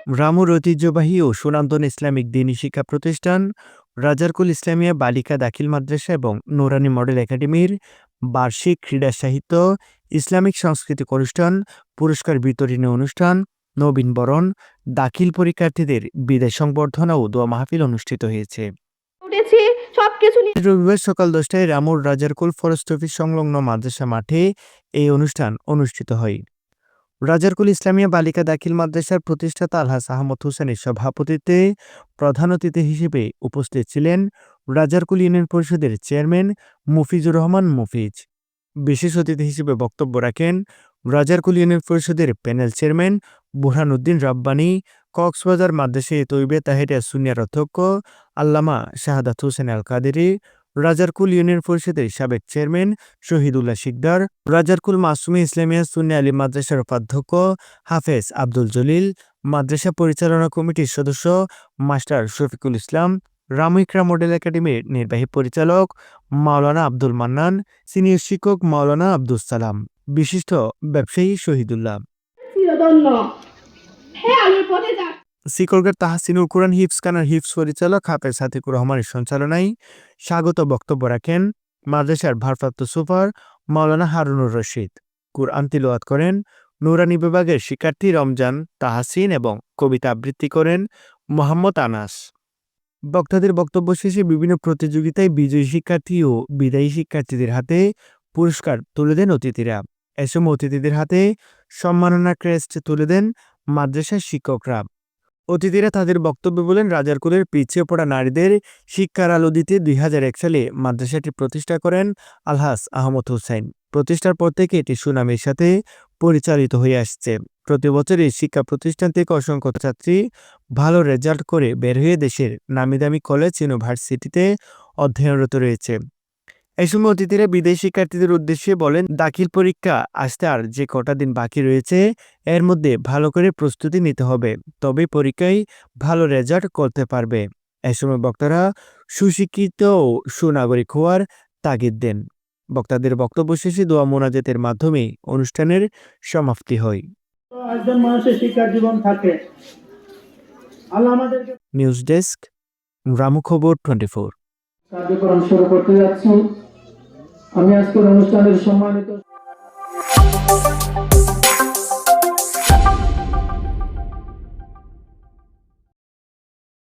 রামুর ঐতিহ্যবাহী ও সুনামধন্য ইসলামিক দ্বীনি শিক্ষা প্রতিষ্ঠান রাজারকুল ইসলামিয়া বালিকা দাখিল মাদ্রাসা এবং নুরানী মডেল একাডেমির বার্ষিক ক্রীড়া সাহিত্য, ইসলামিক সাংস্কৃতিক অনুষ্ঠান, পুরস্কার বিতরণী অনুষ্ঠান, নবীন বরণ, দাখিল পরীক্ষার্থীদের বিদায় সংবর্ধনা ও দোয়া মাহফিল অনুষ্ঠিত হয়েছে। উঠেছি সবকিছু নিয়ে। রবিবার সকাল 10টায় রামুর রাজারকুল ফরেস্ট অফিস সংলগ্ন মাদ্রাসা মাঠে এই অনুষ্ঠান অনুষ্ঠিত হয়। রাজারকুল ইসলামিয়া বালিকা দাখিল মাদ্রাসার প্রতিষ্ঠাতা আলহাজ আহমদ হোসেনের সভাপতিত্বে প্রধান অতিথি হিসেবে উপস্থিত ছিলেন রাজারকুল ইউনিয়ন পরিষদের চেয়ারম্যান মুফিজুর রহমান মুফিজ। বিশেষ অতিথি হিসেবে বক্তব্য রাখেন রাজারকুল ইউনিয়ন পরিষদের প্যানেল চেয়ারম্যান বুরহানুদ্দিন রাব্বানী, কক্সবাজার মাদ্রাসা-ই তৈয়বা তাহিরিয়া সুন্নিয়ার অধ্যক্ষ আল্লামা শাহাদাত হোসেন আল কাদেরী, রাজারকুল ইউনিয়ন পরিষদের সাবেক চেয়ারম্যান শহীদুল্লাহ শিকদার, রাজারকুল মাসুমী ইসলামিয়া সুন্নি আলী মাদ্রাসার উপাধ্যক্ষ হাফেজ আব্দুল জলিল, মাদ্রাসা পরিচালনা কমিটির সদস্য মাস্টার শফিকুল ইসলাম, রামু ইকরাম মডেল একাডেমির নির্বাহী পরিচালক মাওলানা আব্দুল মান্নান, সিনিয়র শিক্ষক মাওলানা আব্দুস সালাম, বিশিষ্ট ব্যবসায়ী শহীদুল্লাহ, চিরদন্য হে আলোর পথে যা। শিকলগড় তাহসিনুল কুরআন হিফজখানার হিফজ পরিচালক হাফেজ হাতিকুর রহমানের সঞ্চালনায় স্বাগত বক্তব্য রাখেন মাদ্রাসার ভারপ্রাপ্ত সুপার মাওলানা হারুনুর রশিদ। কুরআন তিলাওয়াত করেন নুরানী বিভাগের শিক্ষার্থী রমজান তাহসিন এবং কবিতা আবৃত্তি করেন মোহাম্মদ আনাস। বক্তাদের বক্তব্য শেষে বিভিন্ন প্রতিযোগিতায় বিজয়ী শিক্ষার্থী ও বিদায়ী শিক্ষার্থীদের হাতে পুরস্কার তুলে দেন অতিথিরা। এ সময় অতিথিদের হাতে সম্মাননা ক্রেস্ট তুলে দেন মাদ্রাসার শিক্ষকরা। অতিথিরা তাদের বক্তব্যে বলেন, রাজারকুলের পিছিয়ে পড়া নারীদের শিক্ষার আলো দিতে 2001 সালে মাদ্রাসাটি প্রতিষ্ঠা করেন আলহাজ আহমদ হোসেন। প্রতিষ্ঠার পর থেকে এটি সুনামের সাথে পরিচালিত হয়ে আসছে। প্রতি বছর এই শিক্ষা প্রতিষ্ঠান থেকে অসংখ্য ছাত্রী ভালো রেজাল্ট করে বের হয়ে দেশের নামিদামি কলেজ ইউনিভার্সিটিতে অধ্যয়নরত রয়েছে। এই সময় অতিথিরা বিদেশি শিক্ষার্থীদের উদ্দেশ্যে বলেন, দাখিল পরীক্ষা আসতে আর যে কটা দিন বাকি রয়েছে এর মধ্যে ভালো করে প্রস্তুতি নিতে হবে, তবে পরীক্ষায় ভালো রেজাল্ট করতে পারবে। এই সময় বক্তারা সুশিক্ষিত ও সুনাগরিক হওয়ার তাগিদ দেন। বক্তাদের বক্তব্য শেষে দোয়া মোনাজাতের মাধ্যমে অনুষ্ঠানের সমাপ্তি হয়। একজন মানুষের শিক্ষা জীবন থাকে। আল্লাহ আমাদেরকে নিউজ ডেস্ক, রামু খবর 24। কার্যক্রম শুরু করতে যাচ্ছি। আমি আজকের অনুষ্ঠানের সম্মানিত